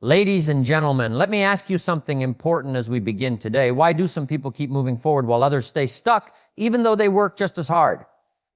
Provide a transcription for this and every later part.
Ladies and gentlemen, let me ask you something important as we begin today. Why do some people keep moving forward while others stay stuck, even though they work just as hard?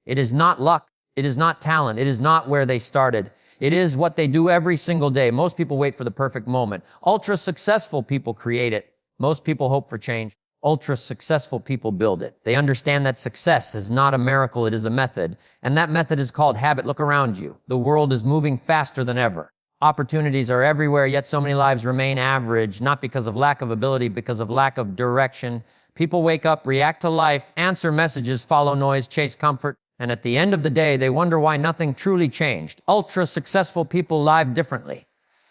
It is not luck. It is not talent. It is not where they started. It is what they do every single day. Most people wait for the perfect moment. Ultra successful people create it. Most people hope for change. Ultra successful people build it. They understand that success is not a miracle. It is a method. And that method is called habit. Look around you. The world is moving faster than ever. Opportunities are everywhere, yet so many lives remain average, not because of lack of ability, because of lack of direction. People wake up, react to life, answer messages, follow noise, chase comfort, and at the end of the day, they wonder why nothing truly changed. Ultra successful people live differently.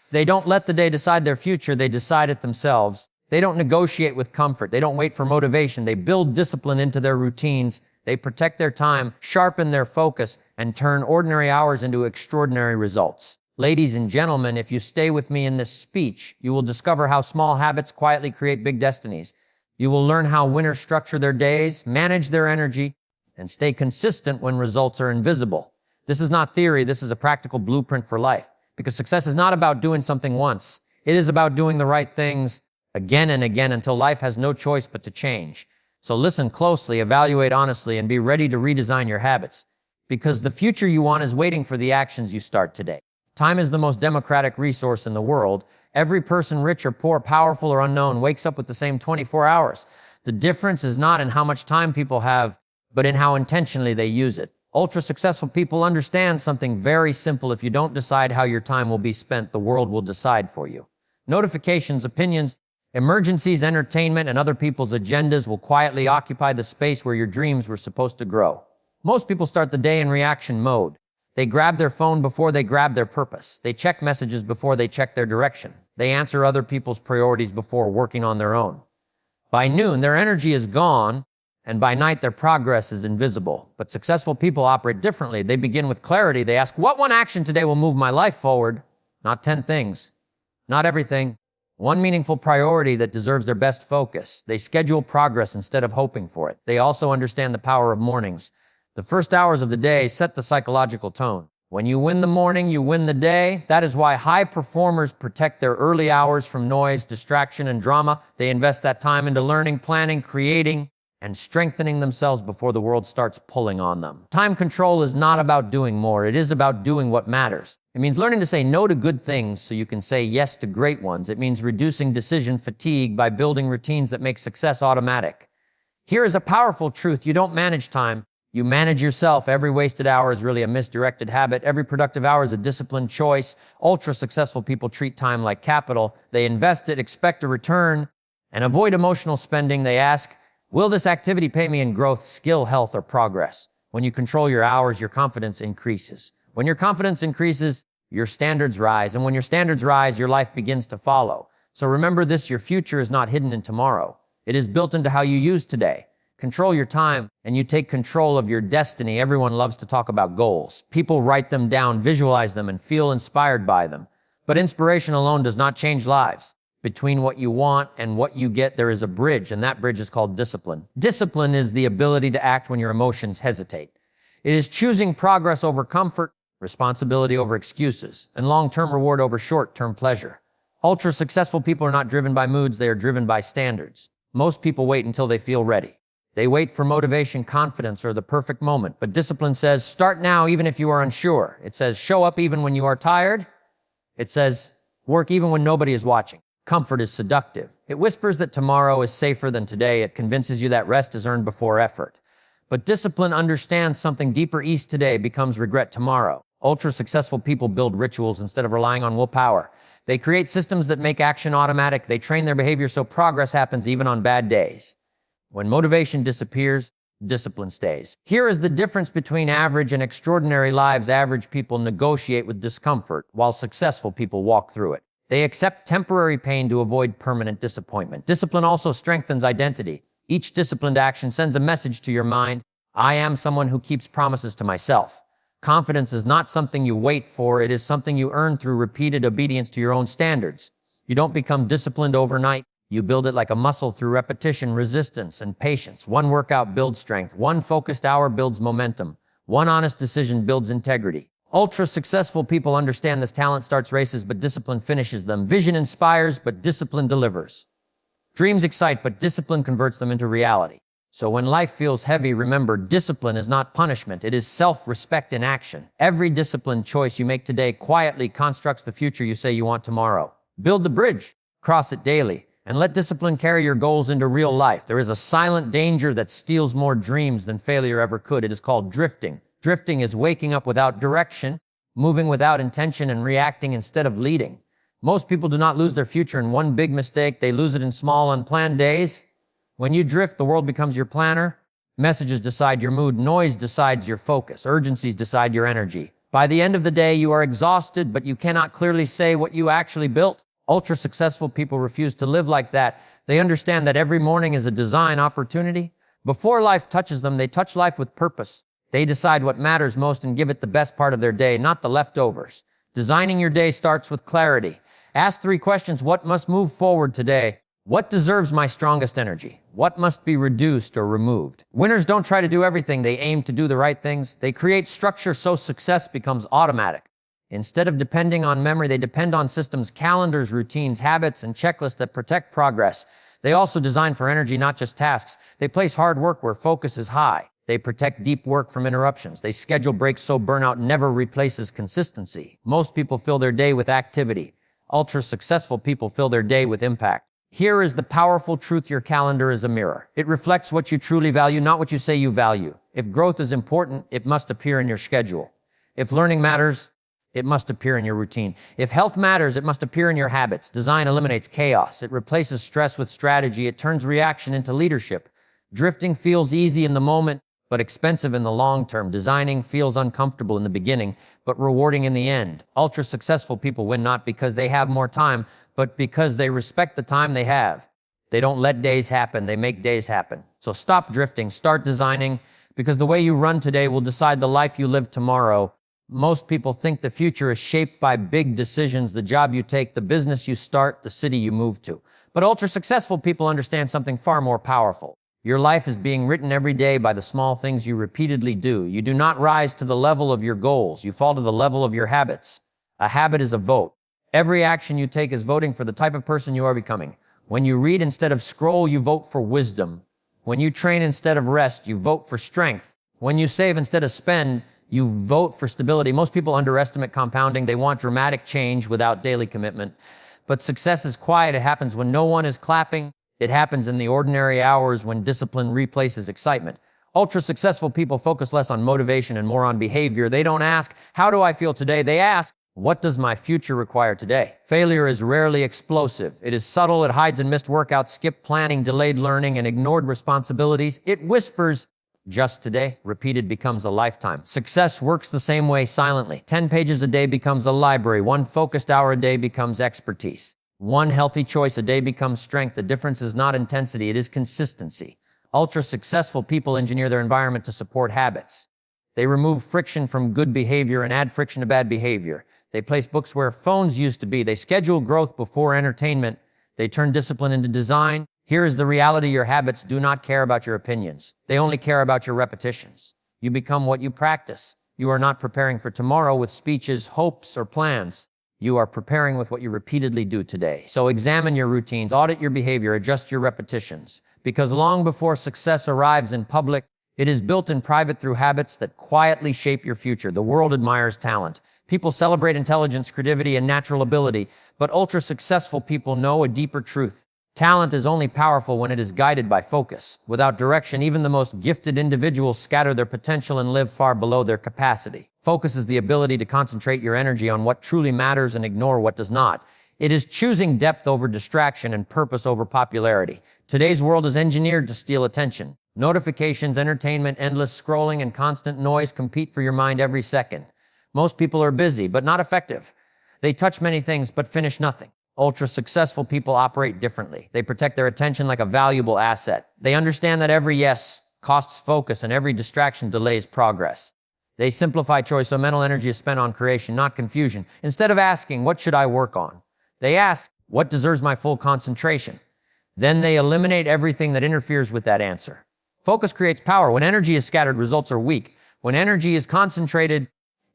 They don't let the day decide their future, they decide it themselves. They don't negotiate with comfort. They don't wait for motivation. They build discipline into their routines. They protect their time, sharpen their focus, and turn ordinary hours into extraordinary results. Ladies and gentlemen, if you stay with me in this speech, you will discover how small habits quietly create big destinies. You will learn how winners structure their days, manage their energy, and stay consistent when results are invisible. This is not theory. This is a practical blueprint for life. Because success is not about doing something once. It is about doing the right things again and again until life has no choice but to change. So listen closely, evaluate honestly, and be ready to redesign your habits. Because the future you want is waiting for the actions you start today. Time is the most democratic resource in the world. Every person, rich or poor, powerful or unknown, wakes up with the same 24 hours. The difference is not in how much time people have, but in how intentionally they use it. Ultra-successful people understand something very simple. If you don't decide how your time will be spent, the world will decide for you. Notifications, opinions, emergencies, entertainment, and other people's agendas will quietly occupy the space where your dreams were supposed to grow. Most people start the day in reaction mode. They grab their phone before they grab their purpose. They check messages before they check their direction. They answer other people's priorities before working on their own. By noon, their energy is gone, and by night, their progress is invisible. But successful people operate differently. They begin with clarity. They ask, what one action today will move my life forward? Not 10 things, not everything. One meaningful priority that deserves their best focus. They schedule progress instead of hoping for it. They also understand the power of mornings. The first hours of the day set the psychological tone. When you win the morning, you win the day. That is why high performers protect their early hours from noise, distraction, and drama. They invest that time into learning, planning, creating, and strengthening themselves before the world starts pulling on them. Time control is not about doing more. It is about doing what matters. It means learning to say no to good things so you can say yes to great ones. It means reducing decision fatigue by building routines that make success automatic. Here is a powerful truth. You don't manage time. You manage yourself. Every wasted hour is really a misdirected habit. Every productive hour is a disciplined choice. Ultra-successful people treat time like capital. They invest it, expect a return, and avoid emotional spending. They ask, will this activity pay me in growth, skill, health, or progress? When you control your hours, your confidence increases. When your confidence increases, your standards rise. And when your standards rise, your life begins to follow. So remember this, your future is not hidden in tomorrow. It is built into how you use today. Control your time, and you take control of your destiny. Everyone loves to talk about goals. People write them down, visualize them, and feel inspired by them. But inspiration alone does not change lives. Between what you want and what you get, there is a bridge, and that bridge is called discipline. Discipline is the ability to act when your emotions hesitate. It is choosing progress over comfort, responsibility over excuses, and long-term reward over short-term pleasure. Ultra-successful people are not driven by moods, they are driven by standards. Most people wait until they feel ready. They wait for motivation, confidence, or the perfect moment. But discipline says, start now even if you are unsure. It says, show up even when you are tired. It says, work even when nobody is watching. Comfort is seductive. It whispers that tomorrow is safer than today. It convinces you that rest is earned before effort. But discipline understands something deeper. Ease today becomes regret tomorrow. Ultra-successful people build rituals instead of relying on willpower. They create systems that make action automatic. They train their behavior so progress happens even on bad days. When motivation disappears, discipline stays. Here is the difference between average and extraordinary lives. Average people negotiate with discomfort, while successful people walk through it. They accept temporary pain to avoid permanent disappointment. Discipline also strengthens identity. Each disciplined action sends a message to your mind. I am someone who keeps promises to myself. Confidence is not something you wait for. It is something you earn through repeated obedience to your own standards. You don't become disciplined overnight. You build it like a muscle through repetition, resistance, and patience. One workout builds strength. One focused hour builds momentum. One honest decision builds integrity. Ultra successful people understand this: talent starts races, but discipline finishes them. Vision inspires, but discipline delivers. Dreams excite, but discipline converts them into reality. So when life feels heavy, remember, discipline is not punishment. It is self-respect in action. Every disciplined choice you make today quietly constructs the future you say you want tomorrow. Build the bridge, cross it daily, and let discipline carry your goals into real life. There is a silent danger that steals more dreams than failure ever could. It is called drifting. Drifting is waking up without direction, moving without intention, and reacting instead of leading. Most people do not lose their future in one big mistake. They lose it in small, unplanned days. When you drift, the world becomes your planner. Messages decide your mood. Noise decides your focus. Urgencies decide your energy. By the end of the day, you are exhausted, but you cannot clearly say what you actually built. Ultra successful people refuse to live like that. They understand that every morning is a design opportunity. Before life touches them, they touch life with purpose. They decide what matters most and give it the best part of their day, not the leftovers. Designing your day starts with clarity. Ask 3 questions. What must move forward today? What deserves my strongest energy? What must be reduced or removed? Winners don't try to do everything. They aim to do the right things. They create structure so success becomes automatic. Instead of depending on memory, they depend on systems, calendars, routines, habits, and checklists that protect progress. They also design for energy, not just tasks. They place hard work where focus is high. They protect deep work from interruptions. They schedule breaks so burnout never replaces consistency. Most people fill their day with activity. Ultra successful people fill their day with impact. Here is the powerful truth: your calendar is a mirror. It reflects what you truly value, not what you say you value. If growth is important, it must appear in your schedule. If learning matters, it must appear in your routine. If health matters, it must appear in your habits. Design eliminates chaos. It replaces stress with strategy. It turns reaction into leadership. Drifting feels easy in the moment, but expensive in the long term. Designing feels uncomfortable in the beginning, but rewarding in the end. Ultra successful people win not because they have more time, but because they respect the time they have. They don't let days happen, they make days happen. So stop drifting, start designing, because the way you run today will decide the life you live tomorrow. Most people think the future is shaped by big decisions: the job you take, the business you start, the city you move to. But ultra successful people understand something far more powerful. Your life is being written every day by the small things you repeatedly do. You do not rise to the level of your goals. You fall to the level of your habits. A habit is a vote. Every action you take is voting for the type of person you are becoming. When you read instead of scroll, you vote for wisdom. When you train instead of rest, you vote for strength. When you save instead of spend, you vote for stability. Most people underestimate compounding. They want dramatic change without daily commitment. But success is quiet. It happens when no one is clapping. It happens in the ordinary hours when discipline replaces excitement. Ultra successful people focus less on motivation and more on behavior. They don't ask, how do I feel today? They ask, what does my future require today? Failure is rarely explosive. It is subtle. It hides in missed workouts, skipped planning, delayed learning, and ignored responsibilities. It whispers, just today. Repeated becomes a lifetime. Success works the same way, silently. 10 pages a day becomes a library. 1 focused hour a day becomes expertise. 1 healthy choice a day becomes strength. The difference is not intensity, it is consistency. Ultra successful people engineer their environment to support habits. They remove friction from good behavior and add friction to bad behavior. They place books where phones used to be. They schedule growth before entertainment. They turn discipline into design. Here is the reality: your habits do not care about your opinions. They only care about your repetitions. You become what you practice. You are not preparing for tomorrow with speeches, hopes, or plans. You are preparing with what you repeatedly do today. So examine your routines, audit your behavior, adjust your repetitions. Because long before success arrives in public, it is built in private through habits that quietly shape your future. The world admires talent. People celebrate intelligence, creativity, and natural ability. But ultra-successful people know a deeper truth. Talent is only powerful when it is guided by focus. Without direction, even the most gifted individuals scatter their potential and live far below their capacity. Focus is the ability to concentrate your energy on what truly matters and ignore what does not. It is choosing depth over distraction and purpose over popularity. Today's world is engineered to steal attention. Notifications, entertainment, endless scrolling, and constant noise compete for your mind every second. Most people are busy, but not effective. They touch many things, but finish nothing. Ultra-successful people operate differently. They protect their attention like a valuable asset. They understand that every yes costs focus and every distraction delays progress. They simplify choice so mental energy is spent on creation, not confusion. Instead of asking, what should I work on? They ask, what deserves my full concentration? Then they eliminate everything that interferes with that answer. Focus creates power. When energy is scattered, results are weak. When energy is concentrated,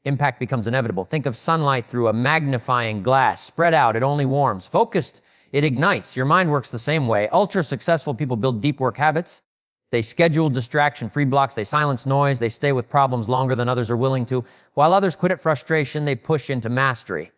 impact becomes inevitable. Think of sunlight through a magnifying glass. Spread out, it only warms. Focused, it ignites. Your mind works the same way. Ultra successful people build deep work habits. They schedule distraction-free blocks. They silence noise. They stay with problems longer than others are willing to. While others quit at frustration, they push into mastery.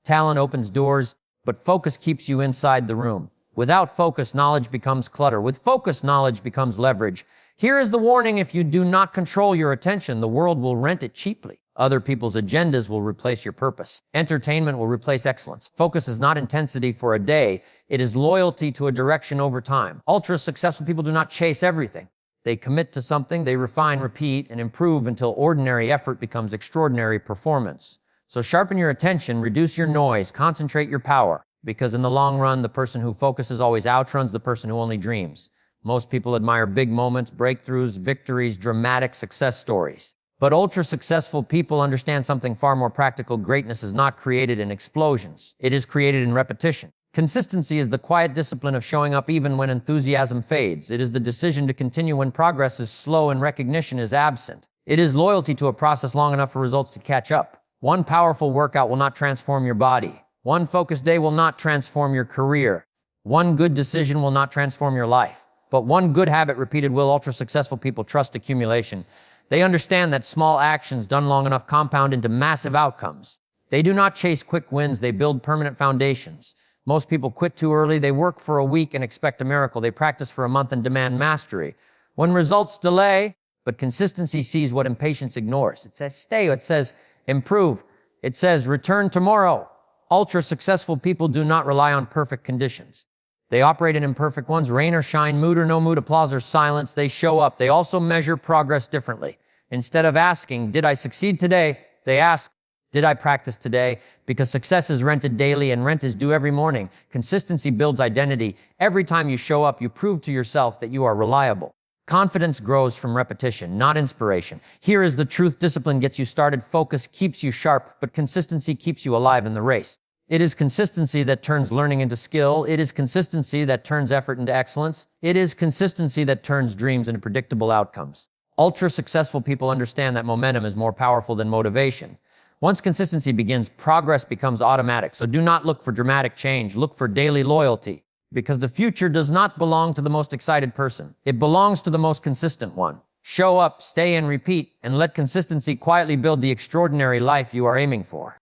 Talent opens doors, but focus keeps you inside the room. Without focus, knowledge becomes clutter. With focus, knowledge becomes leverage. Here is the warning: if you do not control your attention, the world will rent it cheaply. Other people's agendas will replace your purpose. Entertainment will replace excellence. Focus is not intensity for a day. It is loyalty to a direction over time. Ultra-successful people do not chase everything. They commit to something, they refine, repeat, and improve until ordinary effort becomes extraordinary performance. So sharpen your attention, reduce your noise, concentrate your power. Because in the long run, the person who focuses always outruns the person who only dreams. Most people admire big moments, breakthroughs, victories, dramatic success stories. But ultra-successful people understand something far more practical. Greatness is not created in explosions. It is created in repetition. Consistency is the quiet discipline of showing up even when enthusiasm fades. It is the decision to continue when progress is slow and recognition is absent. It is loyalty to a process long enough for results to catch up. One powerful workout will not transform your body. One focused day will not transform your career. One good decision will not transform your life. But one good habit repeated will. Ultra-successful people trust accumulation. They understand that small actions done long enough compound into massive outcomes. They do not chase quick wins, they build permanent foundations. Most people quit too early. They work for a week and expect a miracle. They practice for a month and demand mastery. When results delay, but consistency sees what impatience ignores. It says stay, it says improve, it says return tomorrow. Ultra-successful people do not rely on perfect conditions. They operate in imperfect ones, rain or shine, mood or no mood, applause or silence. They show up. They also measure progress differently. Instead of asking, did I succeed today? They ask, did I practice today? Because success is rented daily and rent is due every morning. Consistency builds identity. Every time you show up, you prove to yourself that you are reliable. Confidence grows from repetition, not inspiration. Here is the truth: discipline gets you started, focus keeps you sharp, but consistency keeps you alive in the race. It is consistency that turns learning into skill. It is consistency that turns effort into excellence. It is consistency that turns dreams into predictable outcomes. Ultra-successful people understand that momentum is more powerful than motivation. Once consistency begins, progress becomes automatic. So do not look for dramatic change. Look for daily loyalty. Because the future does not belong to the most excited person. It belongs to the most consistent one. Show up, stay and repeat, and let consistency quietly build the extraordinary life you are aiming for.